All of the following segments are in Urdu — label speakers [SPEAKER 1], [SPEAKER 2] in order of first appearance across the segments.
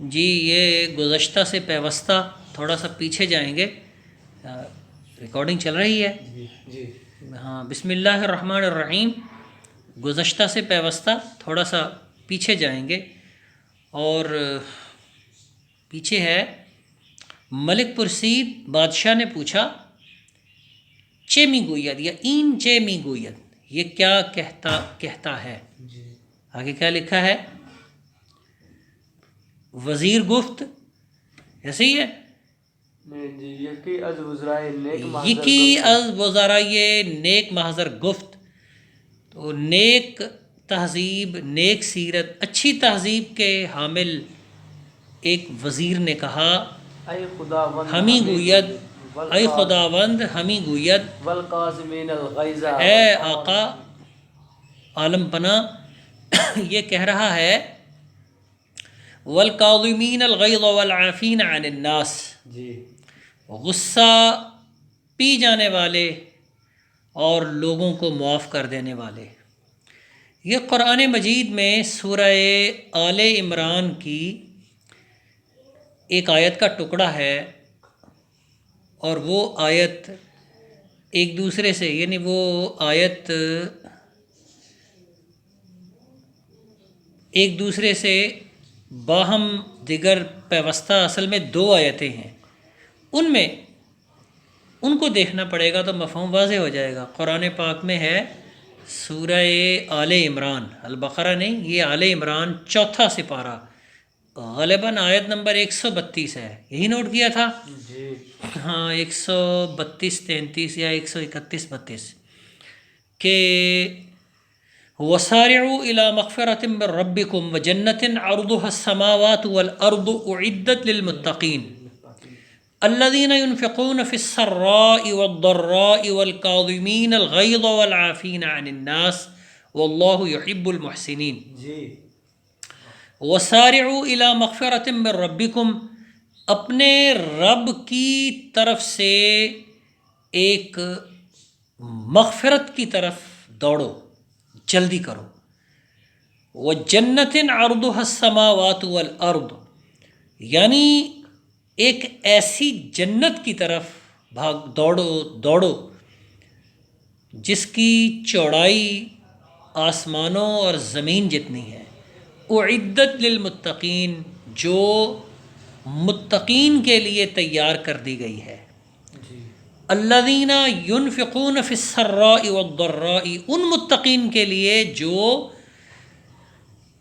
[SPEAKER 1] جی یہ گزشتہ سے پیوستہ تھوڑا سا پیچھے جائیں گے، ریکارڈنگ چل رہی ہے؟
[SPEAKER 2] جی
[SPEAKER 1] ہاں، بسم اللہ الرحمن الرحیم، گزشتہ سے پیوستہ تھوڑا سا پیچھے جائیں گے، اور پیچھے ہے ملک پرسید بادشاہ نے پوچھا چے می گوید یا این چے می گوید، یہ کیا کہتا ہے؟
[SPEAKER 2] جی
[SPEAKER 1] آگے کیا لکھا ہے؟ وزیر گفت، ایسے ہی ہے،
[SPEAKER 2] جی یکی از وزرائے نیک محضر
[SPEAKER 1] یکی
[SPEAKER 2] گفت،
[SPEAKER 1] از وزرائے نیک محضر گفت، تو نیک تہذیب، نیک سیرت، اچھی تہذیب کے حامل ایک وزیر نے کہا
[SPEAKER 2] اے خداوند
[SPEAKER 1] ہمیں گوید، اے
[SPEAKER 2] والقاظ
[SPEAKER 1] خداوند ہمیں گوید،
[SPEAKER 2] والقاظمین الغیظ
[SPEAKER 1] اے آقا عالم پناہ یہ کہہ رہا ہے والکاظمین الغیظ والعافین عن الناس،
[SPEAKER 2] جی
[SPEAKER 1] غصہ پی جانے والے اور لوگوں کو معاف کر دینے والے۔ یہ قرآن مجید میں سورہ آل عمران کی ایک آیت کا ٹکڑا ہے، اور وہ آیت ایک دوسرے سے، یعنی وہ آیت ایک دوسرے سے باہم دیگر پیوستہ، اصل میں دو آیتیں ہیں، ان کو دیکھنا پڑے گا تو مفہوم واضح ہو جائے گا۔ قرآن پاک میں ہے سورہ آل عمران، البقرہ نہیں، یہ آل عمران چوتھا سپارہ، غالباً آیت نمبر 132 ہے، یہی نوٹ کیا تھا؟
[SPEAKER 2] جی
[SPEAKER 1] ہاں 132 33 یا 131 32 کہ وَسَارِعُوا إِلَى مَغْفِرَةٍ مِّن رَبِّكُمْ وَجَنَّةٍ عَرْضُهَا السَّمَاوَاتُ وَالْأَرْضُ أُعِدَّتْ لِلْمُتَّقِينَ الَّذِينَ يُنْفِقُونَ فِي السَّرَّاءِ وَالضَّرَّاءِ وَالْكَاظِمِينَ الْغَيْظَ وَالْعَافِينَ عَنِ النَّاسِ وَاللَّهُ يُحِبُّ الْمُحْسِنِينَ۔
[SPEAKER 2] جی
[SPEAKER 1] وَسَارِعُوا إِلَى مَغْفِرَةٍ مِّن رَبِّكُمْ، اپنے رب کی طرف سے ایک مغفرت کی طرف دوڑو، جلدی کرو۔ وَجَنَّةٍ عَرْضُهَا السَّمَاوَاتُ وَالْأَرْضُ، یعنی ایک ایسی جنت کی طرف دوڑو جس کی چوڑائی آسمانوں اور زمین جتنی ہے، اعدت للمتقین، جو متقین کے لیے تیار کر دی گئی ہے۔
[SPEAKER 2] جی
[SPEAKER 1] الذین ينفقون فی السراء والضراء، ان متقین کے لیے جو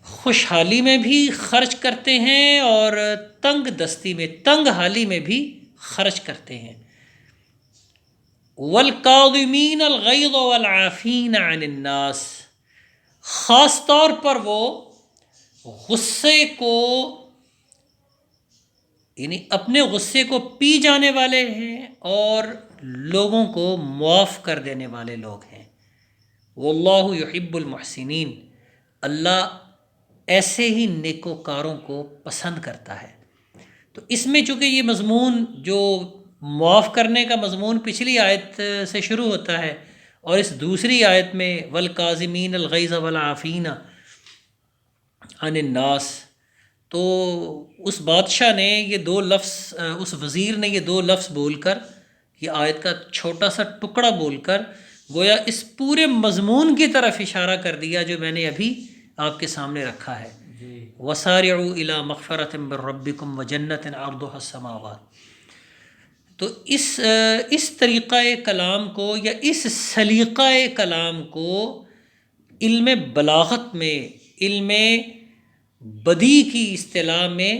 [SPEAKER 1] خوشحالی میں بھی خرچ کرتے ہیں اور تنگ دستی میں، تنگ حالی میں بھی خرچ کرتے ہیں۔ والکاظمین الغیظ والعافین عن الناس، خاص طور پر وہ غصے کو، یعنی اپنے غصے کو پی جانے والے ہیں اور لوگوں کو معاف کر دینے والے لوگ ہیں۔ واللہ یحب المحسنین، اللہ ایسے ہی نیکوکاروں کو پسند کرتا ہے۔ تو اس میں چونکہ یہ مضمون جو معاف کرنے کا مضمون پچھلی آیت سے شروع ہوتا ہے، اور اس دوسری آیت میں والکاظمین الغیظ والعافین عن الناس، تو اس بادشاہ نے یہ دو لفظ، اس وزیر نے یہ دو لفظ بول کر، یہ آیت کا چھوٹا سا ٹکڑا بول کر، گویا اس پورے مضمون کی طرف اشارہ کر دیا جو میں نے ابھی آپ کے سامنے رکھا ہے۔
[SPEAKER 2] جی
[SPEAKER 1] وَسَارِعُوا إِلَى مَغْفِرَةٍ مِّن رَبِّكُمْ وَجَنَّةٍ عَرْضُهَا السَّمَاوَاتُ۔ تو اس طریقہ کلام کو یا اس سلیقہ کلام کو علم بلاغت میں، علم بدیع کی اصطلاح میں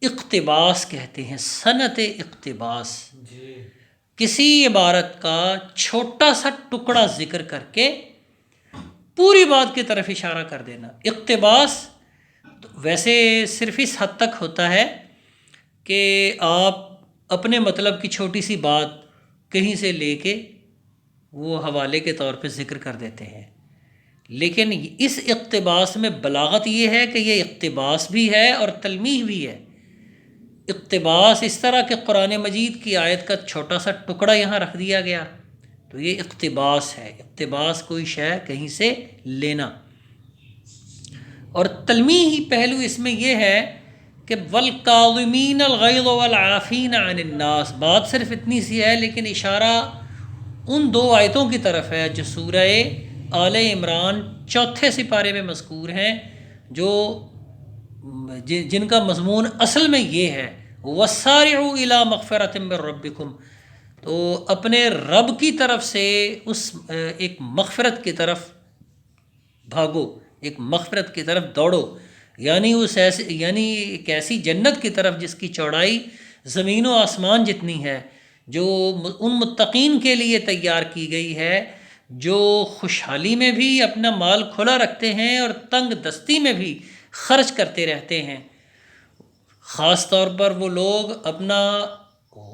[SPEAKER 1] اقتباس کہتے ہیں، صنعت اقتباس۔
[SPEAKER 2] جی
[SPEAKER 1] کسی عبارت کا چھوٹا سا ٹکڑا ذکر کر کے پوری بات کی طرف اشارہ کر دینا۔ اقتباس تو ویسے صرف اس حد تک ہوتا ہے کہ آپ اپنے مطلب کی چھوٹی سی بات کہیں سے لے کے وہ حوالے کے طور پہ ذکر کر دیتے ہیں، لیکن اس اقتباس میں بلاغت یہ ہے کہ یہ اقتباس بھی ہے اور تلمیح بھی ہے۔ اقتباس اس طرح کہ قرآن مجید کی آیت کا چھوٹا سا ٹکڑا یہاں رکھ دیا گیا، تو یہ اقتباس ہے۔ اقتباس کوئی شے کہیں سے لینا۔ اور تلمیحی پہلو اس میں یہ ہے کہ والکاظمین الغیظ والعافین عن الناس، بات صرف اتنی سی ہے لیکن اشارہ ان دو آیتوں کی طرف ہے جو سورہ آل عمران چوتھے سپارے میں مذکور ہیں، جو جن کا مضمون اصل میں یہ ہے وَسَارِعُوا إِلَىٰ مَغْفِرَةٍ مِّن رَبِّكُمْ، تو اپنے رب کی طرف سے اس ایک مغفرت کی طرف بھاگو، ایک مغفرت کی طرف دوڑو، یعنی ایک ایسی جنت کی طرف جس کی چوڑائی زمین و آسمان جتنی ہے، جو ان متقین کے لیے تیار کی گئی ہے جو خوشحالی میں بھی اپنا مال کھلا رکھتے ہیں اور تنگ دستی میں بھی خرچ کرتے رہتے ہیں۔ خاص طور پر وہ لوگ اپنا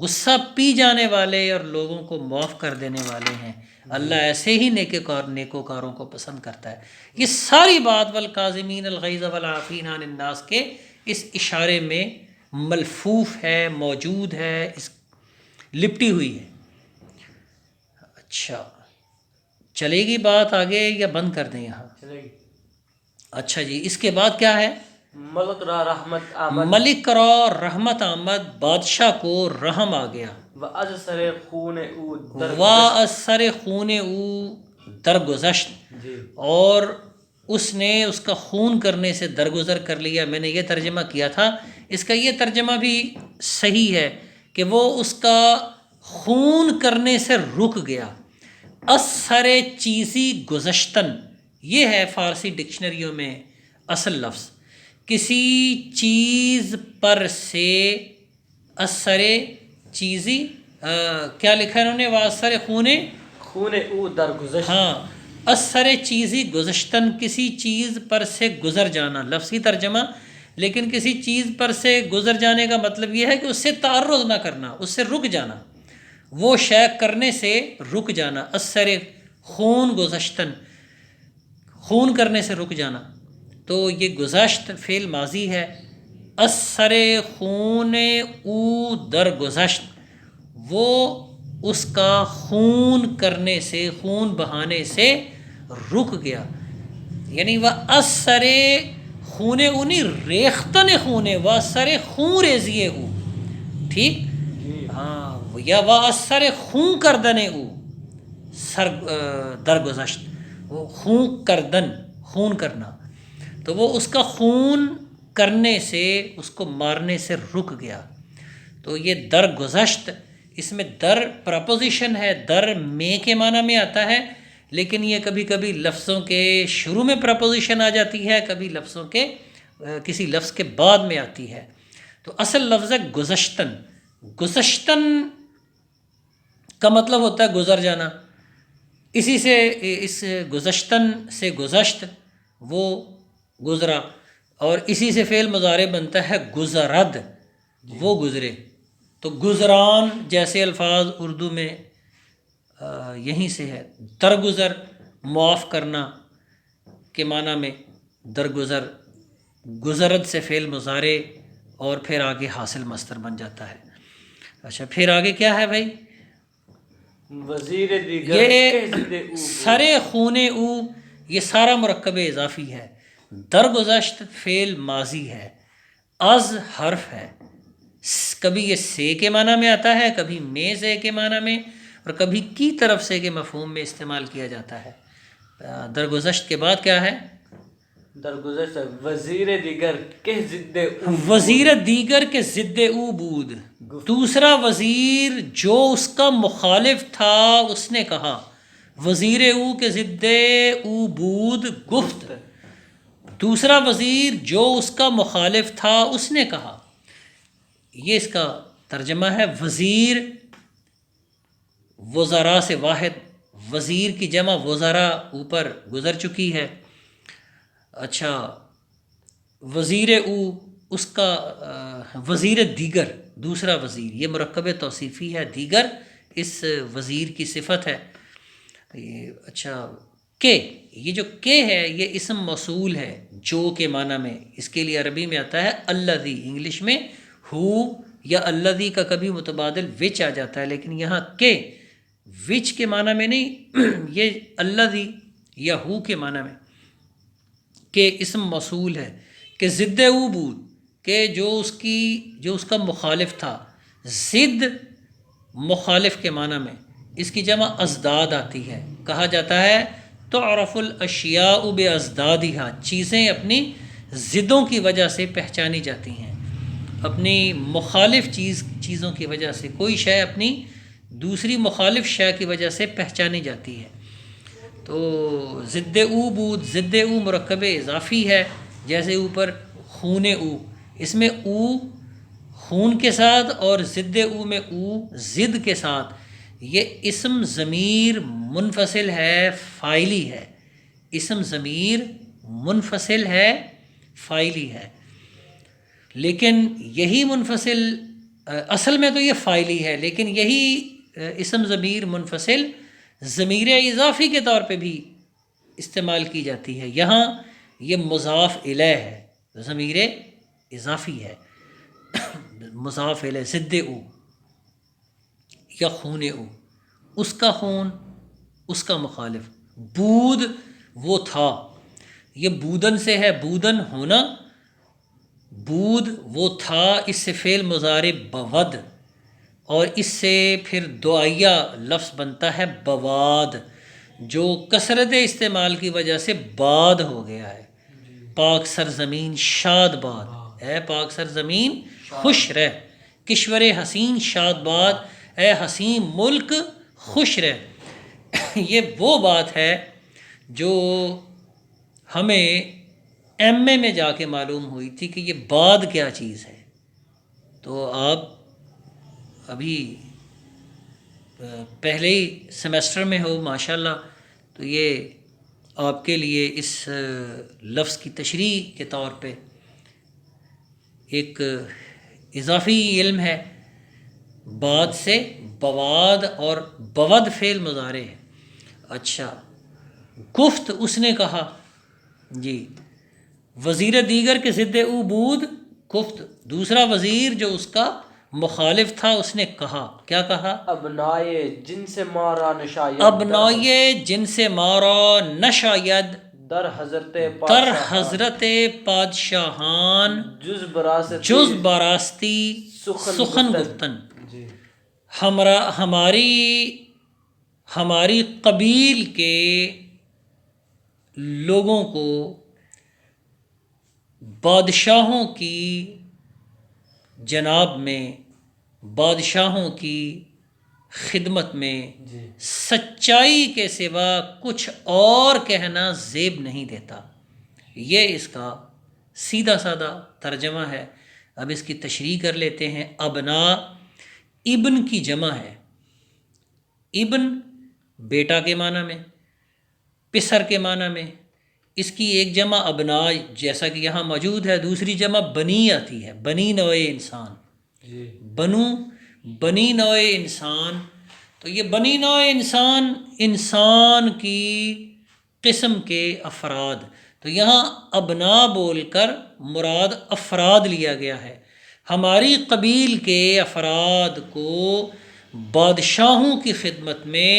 [SPEAKER 1] غصہ پی جانے والے اور لوگوں کو معاف کر دینے والے ہیں، اللہ ایسے ہی نیکوکاروں کو پسند کرتا ہے۔ یہ ساری بات والکاظمین الغیظ والعافین عن الناس کے اس اشارے میں ملفوف ہے، موجود ہے، اس لپٹی ہوئی ہے۔ اچھا، چلے گی بات آگے یا بند کر دیں یہاں؟
[SPEAKER 2] چلے گی۔
[SPEAKER 1] اچھا جی، اس کے بعد کیا ہے؟
[SPEAKER 2] ملک را رحمت آمد،
[SPEAKER 1] ملک را رحمت آمد، بادشاہ کو رحم آ گیا،
[SPEAKER 2] وَأَزْسَرِ خون او
[SPEAKER 1] وَأَثَّرِ خون او درگزشت،
[SPEAKER 2] جی
[SPEAKER 1] اور اس نے اس کا خون کرنے سے درگزر کر لیا۔ میں نے یہ ترجمہ کیا تھا، اس کا یہ ترجمہ بھی صحیح ہے کہ وہ اس کا خون کرنے سے رک گیا۔ اثر چیزی گزشتن، یہ ہے فارسی ڈکشنریوں میں اصل لفظ، کسی چیز پر سے، اثر چیزی کیا لکھا ہے انہوں نے؟ واثر خون
[SPEAKER 2] او درگزشت،
[SPEAKER 1] ہاں، اثر چیزی گزشتن، کسی چیز پر سے گزر جانا، لفظی ترجمہ، لیکن کسی چیز پر سے گزر جانے کا مطلب یہ ہے کہ اس سے تعرض نہ کرنا، اس سے رک جانا، وہ شے کرنے سے رک جانا۔ اثر خون گزشتن، خون کرنے سے رک جانا، تو یہ گزشت فعل ماضی ہے۔ اثر خون او درگزشت، وہ اس کا خون کرنے سے، خون بہانے سے رک گیا، یعنی وہ اثر خون او نہیں، ریختن خون، وہ اثر خون ریزیے او، ٹھیک، ہاں، یا وہ اثر خون کردن او درگزشت، وہ خون کردن، خون کرنا، تو وہ اس کا خون کرنے سے، اس کو مارنے سے رک گیا۔ تو یہ درگزشت، اس میں در پرپوزیشن ہے، در میں کے معنی میں آتا ہے، لیکن یہ کبھی کبھی لفظوں کے شروع میں پرپوزیشن آ جاتی ہے، کبھی لفظوں کے کسی لفظ کے بعد میں آتی ہے۔ تو اصل لفظ ہے گزشتن۔ گزشتن کا مطلب ہوتا ہے گزر جانا، اسی سے اس گزشتن سے گزشت، وہ گزرا، اور اسی سے فعل مضارع بنتا ہے گزرد، وہ گزرے۔ تو گزران جیسے الفاظ اردو میں یہیں سے ہے، درگزر معاف کرنا کے معنی میں درگزر، گزرد سے فعل مضارع اور پھر آگے حاصل مصدر بن جاتا ہے۔ اچھا، پھر آگے کیا ہے بھائی؟
[SPEAKER 2] وزیر دیگر
[SPEAKER 1] یہ سر خون او، یہ سارا مرکب اضافی ہے، درگزشت فعل ماضی ہے، از حرف ہے، کبھی یہ سے کے معنی میں آتا ہے، کبھی میں سے کے معنی میں، اور کبھی کی طرف سے کے مفہوم میں استعمال کیا جاتا ہے۔ درگزشت کے بعد کیا ہے؟
[SPEAKER 2] درگزشت وزیر دیگر کہ ضد او،
[SPEAKER 1] وزیر دیگر کے ضد او بود، دوسرا وزیر جو اس کا مخالف تھا اس نے کہا، وزیر او کے ضد او بود گفت، دوسرا وزیر جو اس کا مخالف تھا اس نے کہا۔ یہ اس کا ترجمہ ہے۔ وزیر وزراء سے واحد، وزیر کی جمع وزراء اوپر گزر چکی ہے۔ اچھا، وزیر او، اس کا وزیر دیگر، دوسرا وزیر، یہ مرکب توصیفی ہے، دیگر اس وزیر کی صفت ہے۔ اچھا، کہ یہ جو کہ ہے یہ اسم موصول ہے جو کے معنی میں، اس کے لیے عربی میں آتا ہے الذی، انگلش میں ہو یا الذی کا کبھی متبادل وچ آ جاتا ہے، لیکن یہاں کہ وچ کے معنی میں نہیں، یہ الذی یا ہو کے معنی میں، کہ اسم موصول ہے، کہ ضد او بود، کہ جو اس کا مخالف تھا. ضد مخالف کے معنی میں اس کی جمع ازداد آتی ہے. کہا جاتا ہے تعرف الاشیاء بازدادها، چیزیں اپنی ضدوں کی وجہ سے پہچانی جاتی ہیں، اپنی مخالف چیزوں کی وجہ سے. کوئی شے اپنی دوسری مخالف شے کی وجہ سے پہچانی جاتی ہے. تو ضد او بود، ضد او مرکب اضافی ہے، جیسے اوپر خون او، اس میں او خون کے ساتھ اور ضد او میں او ضد کے ساتھ. یہ اسم ضمیر منفصل ہے، فاعلی ہے. اسم ضمیر منفصل ہے، فاعلی ہے. لیکن یہی منفصل اصل میں تو یہ فاعلی ہے، لیکن یہی اسم ضمیر منفصل ضمیر اضافی کے طور پہ بھی استعمال کی جاتی ہے. یہاں یہ مضاف الیہ ہے، ضمیر اضافی ہے، مضاف الیہ. ضد او یا خون او، اس کا خون، اس کا مخالف. بود وہ تھا، یہ بودن سے ہے، بودن ہونا. بود وہ تھا، اس سے فعل مضارع بود، اور اس سے پھر دعائیہ لفظ بنتا ہے بواد، جو کثرت استعمال کی وجہ سے باد ہو گیا ہے. پاک سرزمین شاد باد، اے پاک سرزمین خوش رہ. کشور حسین شاد باد، اے حسین ملک خوش رہ. یہ وہ بات ہے جو ہمیں ایم اے میں جا کے معلوم ہوئی تھی کہ یہ باد کیا چیز ہے. تو آپ ابھی پہلے ہی سیمسٹر میں ہو ماشاءاللہ، تو یہ آپ کے لیے اس لفظ کی تشریح کے طور پہ ایک اضافی علم ہے. بعد سے بواد اور بود فعل مضارع ہے. اچھا، گفت اس نے کہا. جی، وزیر دیگر کے ضد او بود گفت، دوسرا وزیر جو اس کا مخالف تھا اس نے کہا. کیا کہا؟
[SPEAKER 2] ابنائے جن سے مارا نشاید،
[SPEAKER 1] ابنائے جن سے مارا نشاید،
[SPEAKER 2] در حضرت
[SPEAKER 1] در حضرت پادشاہان، جز براستی سخن گفتن.
[SPEAKER 2] جی،
[SPEAKER 1] ہماری قبیل کے لوگوں کو بادشاہوں کی جناب میں، بادشاہوں کی خدمت میں
[SPEAKER 2] جی،
[SPEAKER 1] سچائی کے سوا کچھ اور کہنا زیب نہیں دیتا. یہ اس کا سیدھا سادہ ترجمہ ہے. اب اس کی تشریح کر لیتے ہیں. ابنا ابن کی جمع ہے. ابن بیٹا کے معنی میں، پسر کے معنی میں. اس کی ایک جمع ابنا جیسا کہ یہاں موجود ہے، دوسری جمع بنی آتی ہے، بنی نوع انسان.
[SPEAKER 2] جی،
[SPEAKER 1] بنو بنی نوع انسان. تو یہ بنی نوع انسان، انسان کی قسم کے افراد. تو یہاں ابنا بول کر مراد افراد لیا گیا ہے. ہماری قبیل کے افراد کو بادشاہوں کی خدمت میں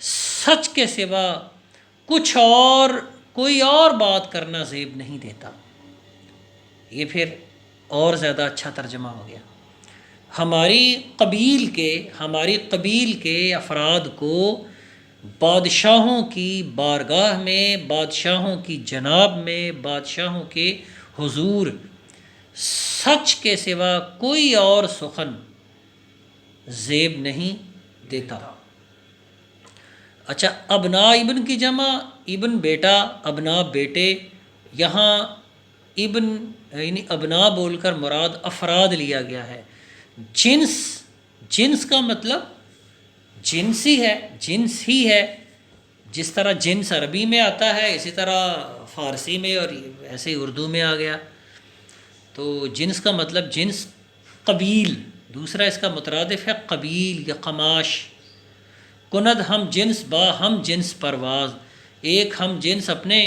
[SPEAKER 1] سچ کے سوا کچھ اور کوئی اور بات کرنا زیب نہیں دیتا. یہ پھر اور زیادہ اچھا ترجمہ ہو گیا. ہماری قبیل کے افراد کو بادشاہوں کی بارگاہ میں، بادشاہوں کی جناب میں، بادشاہوں کے حضور سچ کے سوا کوئی اور سخن زیب نہیں دیتا. اچھا، ابنا ابن کی جمع، ابن بیٹا، ابنا بیٹے. یہاں ابن یعنی ابنا بول کر مراد افراد لیا گیا ہے. جنس کا مطلب جنس ہی ہے، جنس ہی ہے. جس طرح جنس عربی میں آتا ہے اسی طرح فارسی میں اور ایسے ہی اردو میں آ گیا. تو جنس کا مطلب جنس قبیل. دوسرا اس کا مترادف ہے قبیل یا قماش. کند ہم جنس با ہم جنس پرواز، ایک ہم جنس اپنے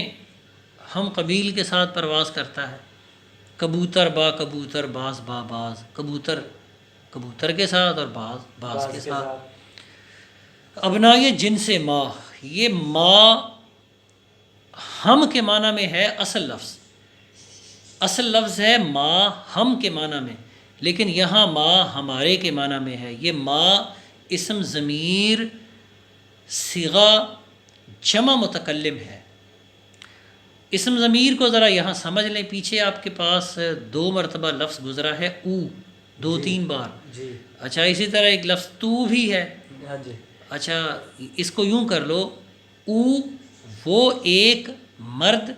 [SPEAKER 1] ہم قبیل کے ساتھ پرواز کرتا ہے. کبوتر با کبوتر، باز با باز. کبوتر کے ساتھ اور باز کے ساتھ. ابنا یہ جنس ماں، یہ ماں ہم کے معنی میں ہے اصل لفظ. اصل لفظ ہے ما ہم کے معنی میں، لیکن یہاں ما ہمارے کے معنی میں ہے۔ یہ ما اسم ضمیر صیغہ جمع متکلم ہے۔ اسم ضمیر کو ذرا یہاں سمجھ لیں، پیچھے آپ کے پاس 2 مرتبہ لفظ گزرا ہے او، 2-3 بار۔
[SPEAKER 2] جی
[SPEAKER 1] اچھا اسی طرح ایک لفظ تو بھی ہے۔
[SPEAKER 2] ہاں جی
[SPEAKER 1] اچھا اس کو یوں کر لو، او وہ ایک مرد،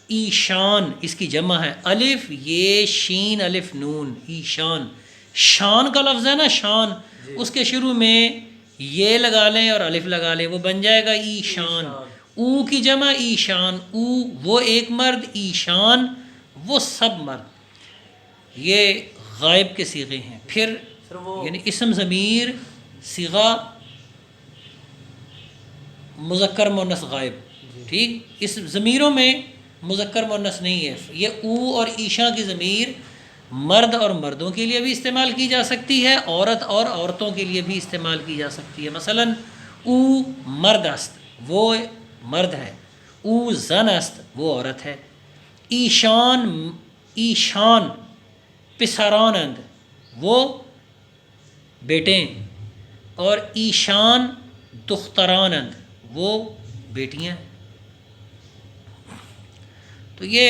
[SPEAKER 1] ایشان اس کی جمع ہے، الف یہ شین الف نون، ایشان، شان کا لفظ ہے نا، شان، اس کے شروع میں یہ لگا لیں اور الف لگا لیں، وہ بن جائے گا ایشان۔ او کی جمع ایشان، او وہ ایک مرد، ایشان وہ سب مرد، یہ غائب کے صیغے ہیں۔ پھر
[SPEAKER 2] سر وہ
[SPEAKER 1] یعنی اسم ضمیر صیغہ مذکر مؤنث غائب، ٹھیک، اس ضمیروں میں مذکر مؤنث نہیں ہے۔ یہ او اور ایشا کی ضمیر مرد اور مردوں کے لیے بھی استعمال کی جا سکتی ہے، عورت اور عورتوں کے لیے بھی استعمال کی جا سکتی ہے۔ مثلا او مرد است وہ مرد ہے، او زن است وہ عورت ہے۔ ایشان ایشان پسران اند وہ بیٹے ہیں، اور ایشان دختران اند وہ بیٹیاں ہیں۔ تو یہ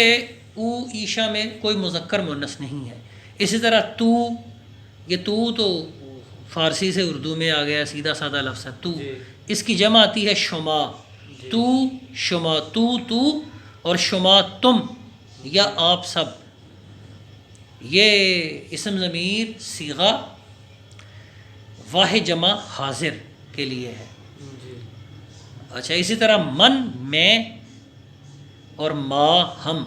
[SPEAKER 1] او ایشا میں کوئی مذکر مؤنث نہیں ہے۔ اسی طرح تو، یہ تو فارسی سے اردو میں آ گیا، سیدھا سادہ لفظ ہے تو، اس کی جمع آتی ہے شما، تو شما، تو اور شما تم یا آپ سب، یہ اسم ضمیر صیغہ واحد جمع حاضر کے لیے ہے۔ اچھا اسی طرح من میں اور ما ہم،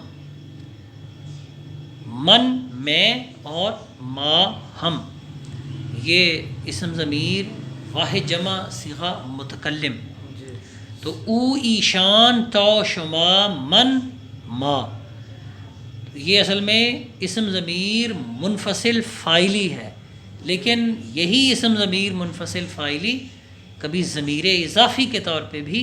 [SPEAKER 1] من میں اور ما ہم، یہ اسم ضمیر واحد جمع صیغہ متکلم۔ تو او ایشان تو شما من ما، یہ اصل میں اسم ضمیر منفصل فاعلی ہے، لیکن یہی اسم ضمیر منفصل فاعلی کبھی ضمیر اضافی کے طور پہ بھی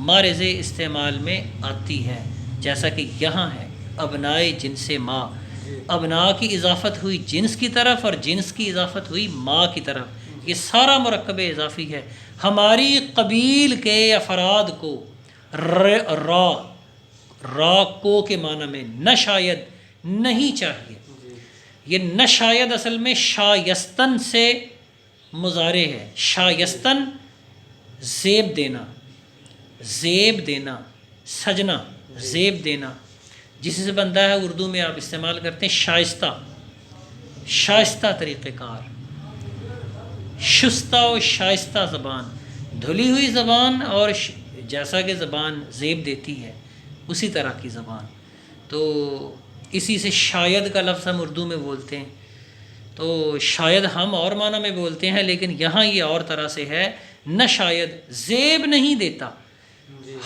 [SPEAKER 1] مارز استعمال میں آتی ہے، جیسا کہ یہاں ہے ابنائے جنس ماں، ابنا کی اضافت ہوئی جنس کی طرف اور جنس کی اضافت ہوئی ماں کی طرف، یہ سارا مرکب اضافی ہے۔ ہماری قبیل کے افراد کو را کو کے معنی میں نہ شاید نہیں چاہیے، یہ نہ شاید اصل میں شایستن سے مضارع ہے، شایستن زیب دینا، زیب دینا، سجنا، زیب دینا، جس سے بنتا ہے اردو میں آپ استعمال کرتے ہیں شائستہ، شائستہ طریقہ کار، شستہ و شائستہ زبان، دھلی ہوئی زبان، اور جیسا کہ زبان زیب دیتی ہے اسی طرح کی زبان۔ تو اسی سے شاید کا لفظ ہم اردو میں بولتے ہیں، تو شاید ہم اور معنی میں بولتے ہیں، لیکن یہاں یہ اور طرح سے ہے، نہ شاید زیب نہیں دیتا،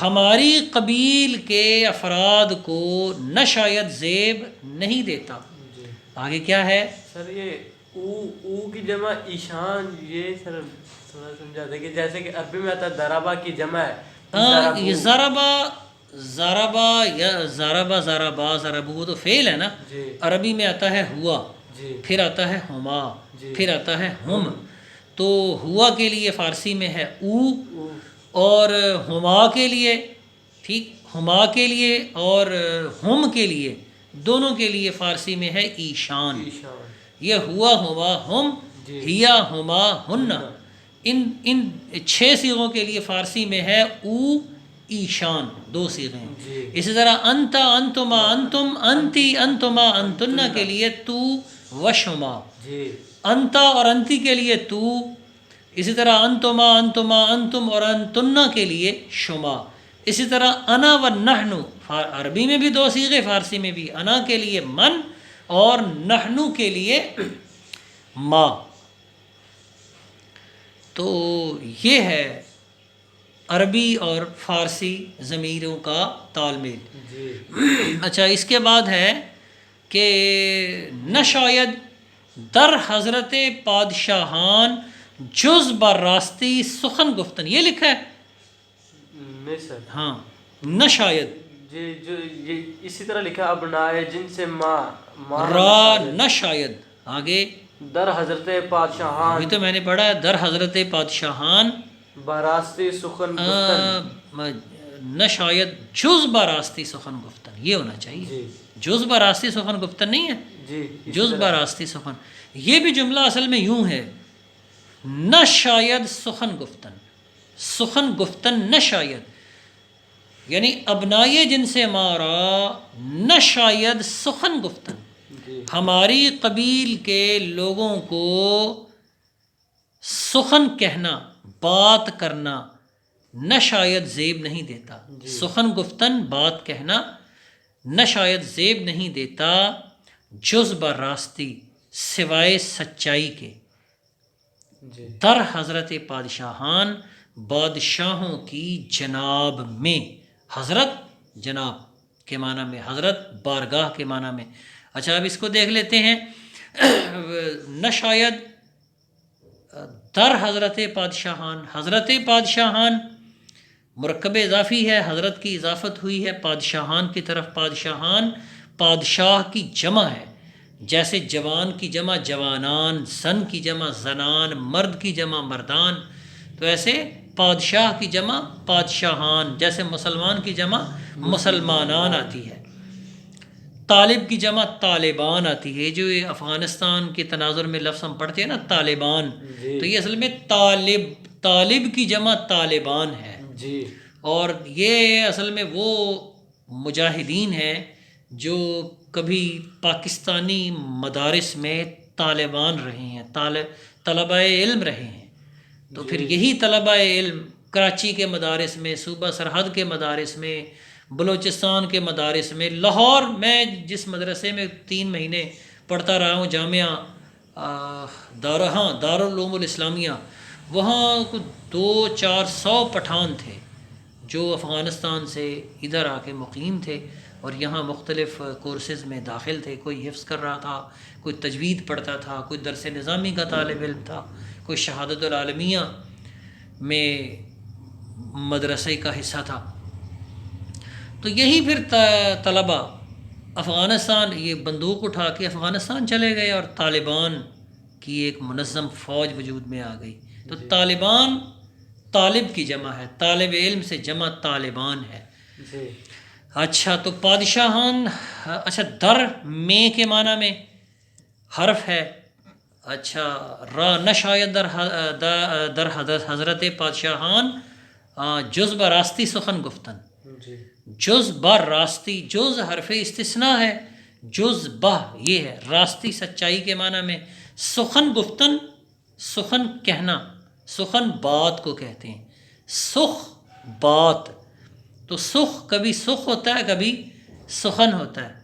[SPEAKER 1] ہماری قبیل کے افراد کو نہ شاید زیب نہیں دیتا۔ آگے کیا ہے
[SPEAKER 2] سر؟ یہ او کی جمع ایشان، یہ سر تھوڑا سمجھا دیں کہ جیسے کہ عربی میں آتا ہے دربا کی جمع ہے،
[SPEAKER 1] یہ ضربا یا ضربا وہ تو فعل ہے نا، عربی میں آتا ہے ہوا، پھر آتا ہے ہما، پھر آتا ہے ہم۔ تو ہوا کے لیے فارسی میں ہے او، اور ہما کے لیے، ٹھیک، ہما کے لیے اور ہم کے لیے، دونوں کے لیے فارسی میں ہے ایشان۔ یہ ہوا ہما ہم، ہیا ہما ہن، ان 6 صیغوں کے لیے فارسی میں ہے او ایشان، 2 صیغیں ہیں۔ اسی طرح انتا انتما انتم، انتی انتما انتن کے لیے تو و شما، انتا اور انتی کے لیے تو، اسی طرح انتما انتما انتم اور انتن کے لیے شما۔ اسی طرح انا و نحنو، عربی میں بھی 2 صیغے، فارسی میں بھی، انا کے لیے من اور نحنو کے لیے ما۔ تو یہ ہے عربی اور فارسی ضمیروں کا تال میل۔ اچھا اس کے بعد ہے کہ نہ شاید در حضرت پادشاہان جز بر راستی سخن گفتن، یہ لکھا ہے
[SPEAKER 2] نہیں سر،
[SPEAKER 1] ہاں، نہ شاید
[SPEAKER 2] جی جو یہ اسی طرح لکھا ابنائے جن سے ماں
[SPEAKER 1] را نہ شاید، آگے
[SPEAKER 2] در حضرت پادشاہان
[SPEAKER 1] ابھی تو میں نے پڑھا ہے در حضرت پادشاہان
[SPEAKER 2] براستی سخن گفتن،
[SPEAKER 1] نہ شاید جز براستی سخن گفتن، یہ ہونا چاہیے،
[SPEAKER 2] جی
[SPEAKER 1] جز براستی سخن گفتن نہیں ہے،
[SPEAKER 2] جی اسی
[SPEAKER 1] جز
[SPEAKER 2] طرح
[SPEAKER 1] براستی سخن، یہ بھی جملہ اصل میں یوں ہے، نہ شاید سخن گفتن، سخن گفتن نہ شاید، یعنی ابنائے جن سے مارا نہ شاید سخن گفتن،
[SPEAKER 2] جی
[SPEAKER 1] ہماری قبیل کے لوگوں کو سخن کہنا، بات کرنا نہ شاید زیب نہیں دیتا، سخن گفتن بات کہنا نہ شاید زیب نہیں دیتا، جز براستی سوائے سچائی کے،
[SPEAKER 2] جی
[SPEAKER 1] در حضرت پادشاہان بادشاہوں کی جناب میں، حضرت جناب کے معنی میں، حضرت بارگاہ کے معنی میں۔ اچھا اب اس کو دیکھ لیتے ہیں، نہ شاید در حضرت پادشاہان، حضرت پادشاہان مرکب اضافی ہے، حضرت کی اضافت ہوئی ہے پادشاہان کی طرف، پادشاہان بادشاہ کی جمع ہے، جیسے جوان کی جمع جوانان، زن کی جمع زنان، مرد کی جمع مردان، تو ایسے بادشاہ کی جمع بادشاہان، جیسے مسلمان کی جمع مسلمانان آتی ہے، طالب کی جمع طالبان آتی ہے، جو یہ افغانستان کے تناظر میں لفظ ہم پڑھتے ہیں نا طالبان، تو یہ اصل میں طالب کی جمع طالبان ہے،
[SPEAKER 2] جی
[SPEAKER 1] اور یہ اصل میں وہ مجاہدین ہیں جو کبھی پاکستانی مدارس میں طالبان رہے ہیں، طلباء علم رہے ہیں، تو پھر یہی طلباء علم کراچی کے مدارس میں، صوبہ سرحد کے مدارس میں، بلوچستان کے مدارس میں، لاہور میں جس مدرسے میں 3 مہینے پڑھتا رہا ہوں، جامعہ دارالعلوم الاسلامیہ، وہاں کچھ 200-400 پٹھان تھے جو افغانستان سے ادھر آ کے مقیم تھے اور یہاں مختلف کورسز میں داخل تھے، کوئی حفظ کر رہا تھا، کوئی تجوید پڑھتا تھا، کوئی درس نظامی کا طالب علم تھا، کوئی شہادت العالمیہ میں مدرسے کا حصہ تھا، تو یہی پھر طلبہ افغانستان یہ بندوق اٹھا کے افغانستان چلے گئے اور طالبان کی ایک منظم فوج وجود میں آ گئی، تو طالبان طالب کی جمع ہے، طالب علم سے جمع طالبان ہے۔
[SPEAKER 2] جی
[SPEAKER 1] اچھا تو پادشاہان، اچھا در میں کے معنی میں حرف ہے، اچھا را نہ شاید در حضرت پادشاہان جز براستی سخن گفتن،
[SPEAKER 2] جی
[SPEAKER 1] جز بر راستی، جز حرف استثناء ہے، جز بہ یہ ہے راستی سچائی کے معنی میں، سخن گفتن سخن کہنا، سخن بات کو کہتے ہیں، سخ بات، تو سخ کبھی سخ ہوتا ہے کبھی سخن ہوتا ہے،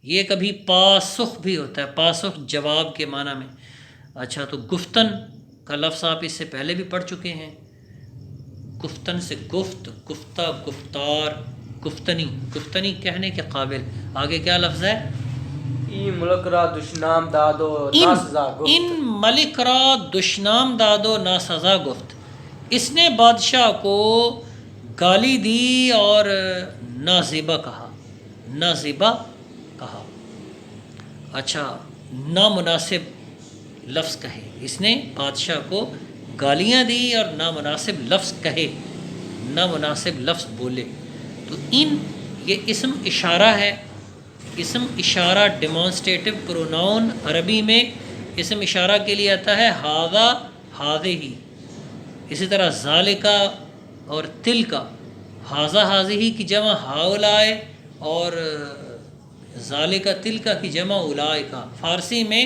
[SPEAKER 1] یہ کبھی پاسخ بھی ہوتا ہے، پاسخ جواب کے معنی میں۔ اچھا تو گفتن کا لفظ آپ اس سے پہلے بھی پڑھ چکے ہیں، گفتن سے گفت، گفتہ، گفتار، گفتنی، گفتنی کہنے کے قابل، آگے کیا لفظ ہے؟
[SPEAKER 2] این ملک را دشنام دادو ناسزا گفت،
[SPEAKER 1] ان ملک را دشنام دادو ناسزا گفت، اس نے بادشاہ کو گالی دی اور نازیبا کہا، نازیبا کہا، اچھا نامناسب لفظ کہے، اس نے بادشاہ کو گالیاں دی اور نامناسب لفظ کہے، نامناسب لفظ بولے، تو ان یہ اسم اشارہ ہے، اسم اشارہ ڈیمانسٹریٹو پروناؤن عربی میں اسم اشارہ کے لیے آتا ہے ہاذا ہاذہ، اسی طرح ذالکا اور تلکا، ہاذا ہاذہ کی جمع ہاؤلائے اور ذالکا تلکا کی جمع اولائکا، فارسی میں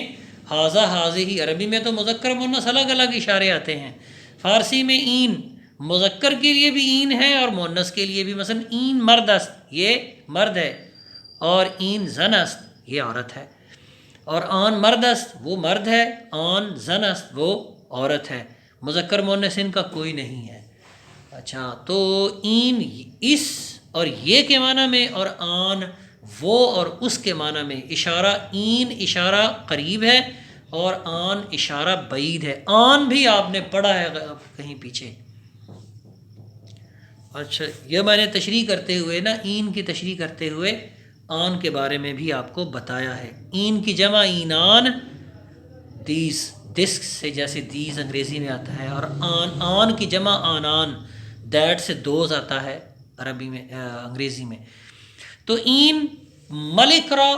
[SPEAKER 1] ہاذا ہاذہ، عربی میں تو مذکر مؤنث الگ الگ اشارے آتے ہیں، فارسی میں این مذکر کے لیے بھی این ہے اور مؤنث کے لیے بھی، مثلا این مرد است یہ مرد ہے، اور این زن است یہ عورت ہے، اور آن مرد است وہ مرد ہے، آن زن است وہ عورت ہے، مذکر مؤنث ان کا کوئی نہیں ہے۔ اچھا تو این اس اور یہ کے معنی میں، اور آن وہ اور اس کے معنی میں، اشارہ این اشارہ قریب ہے اور آن اشارہ بعید ہے، آن بھی آپ نے پڑھا ہے کہیں پیچھے۔ اچھا یہ میں نے تشریح کرتے ہوئے نا این کی تشریح کرتے ہوئے آن کے بارے میں بھی آپ کو بتایا ہے. این کی جمع اینان، دیز ڈسک سے جیسے دیز انگریزی میں آتا ہے، اور آن کی جمع آنان، دیٹ سے دوز آتا ہے عربی میں انگریزی میں. تو این ملک را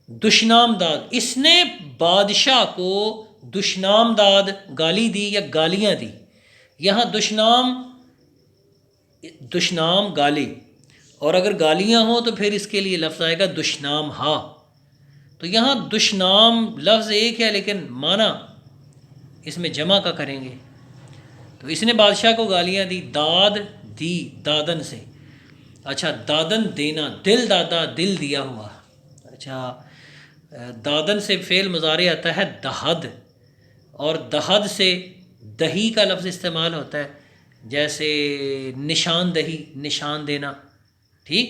[SPEAKER 1] دشنام داد، اس نے بادشاہ کو دشنام داد، گالی دی یا گالیاں دی. یہاں دشنام گالی، اور اگر گالیاں ہوں تو پھر اس کے لیے لفظ آئے گا دشنام ہا. تو یہاں دشنام لفظ ایک ہے لیکن معنی اس میں جمع کا کریں گے. تو اس نے بادشاہ کو گالیاں دی. داد دی دادن سے. اچھا دادن دینا، دل دادا دل دیا ہوا. اچھا دادن سے فعل مضارع آتا ہے دہد، اور دہد سے دہی کا لفظ استعمال ہوتا ہے، جیسے نشان دہی، نشان دینا. ٹھیک،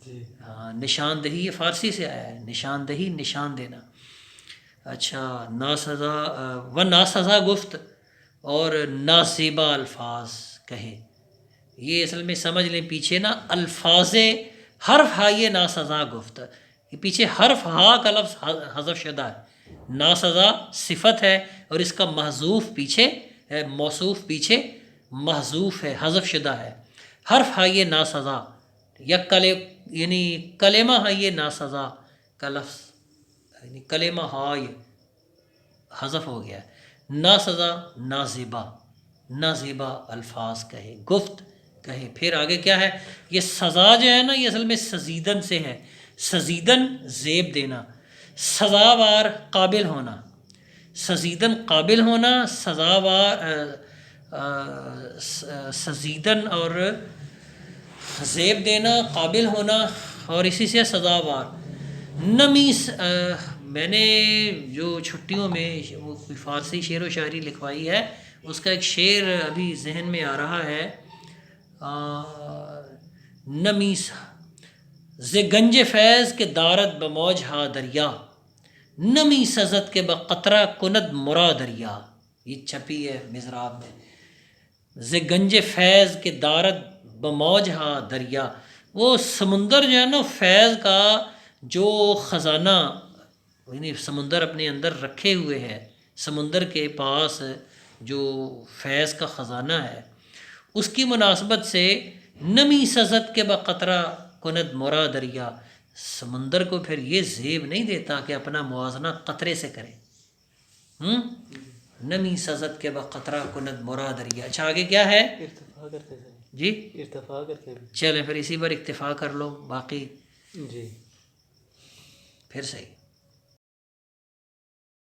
[SPEAKER 2] جی
[SPEAKER 1] ہاں نشان دہی یہ فارسی سے آیا ہے، نشان دہی نشان دینا. اچھا ناسزا و ناسزا گفت اور نازیبا الفاظ کہے. یہ اصل میں سمجھ لیں پیچھے نا الفاظ حرف ہائے ناسزا گفت، یہ پیچھے حرف ہا کا لفظ حذف شدہ ہے. ناسزا صفت ہے اور اس کا محذوف پیچھے ہے، موصوف پیچھے محذوف ہے، حذف شدہ ہے. حرف ہائے ناسزا یا یعنی کلمہ ہائے ناسزا کا لفظ، یعنی کلمہ ہائے حذف ہو گیا ہے. ناسزا نازیبا، نازیبا الفاظ کہے، گفت کہے. پھر آگے کیا ہے، یہ سزا جو ہے نا یہ اصل میں سزیدن سے ہے. سزیدن زیب دینا، سزاوار قابل ہونا، سزیدن قابل ہونا، سزاوار سزیدن اور زیب دینا، قابل ہونا، اور اسی سے سزاوار. نمیس میں نے جو چھٹیوں میں وہ کوئی فارسی شعر و شاعری لکھوائی ہے، اس کا ایک شعر ابھی ذہن میں آ رہا ہے. نمیس ز گنج فیض کے دارد بموج ہا دریا، نمی سزد کے بقطرہ کند مرا دریا. یہ چھپی ہے مضراب میں. ز گنج فیض کے دارد بموج ہا دریا، وہ سمندر جو ہے نا فیض کا جو خزانہ یعنی سمندر اپنے اندر رکھے ہوئے ہے، سمندر کے پاس جو فیض کا خزانہ ہے اس کی مناسبت سے نمی سزد کے بقطرہ کند مرا دریا، سمندر کو پھر یہ زیب نہیں دیتا کہ اپنا موازنہ قطرے سے کرے. نمی سزد کے بقطرہ کند مرا دریا. اچھا آگے کیا ہے
[SPEAKER 2] ارتفاع کرتے ہیں
[SPEAKER 1] جی،
[SPEAKER 2] ارتفاع کرتے ہیں.
[SPEAKER 1] چلیں پھر اسی پر اکتفا کر لو، باقی
[SPEAKER 2] جی
[SPEAKER 1] پھر صحیح.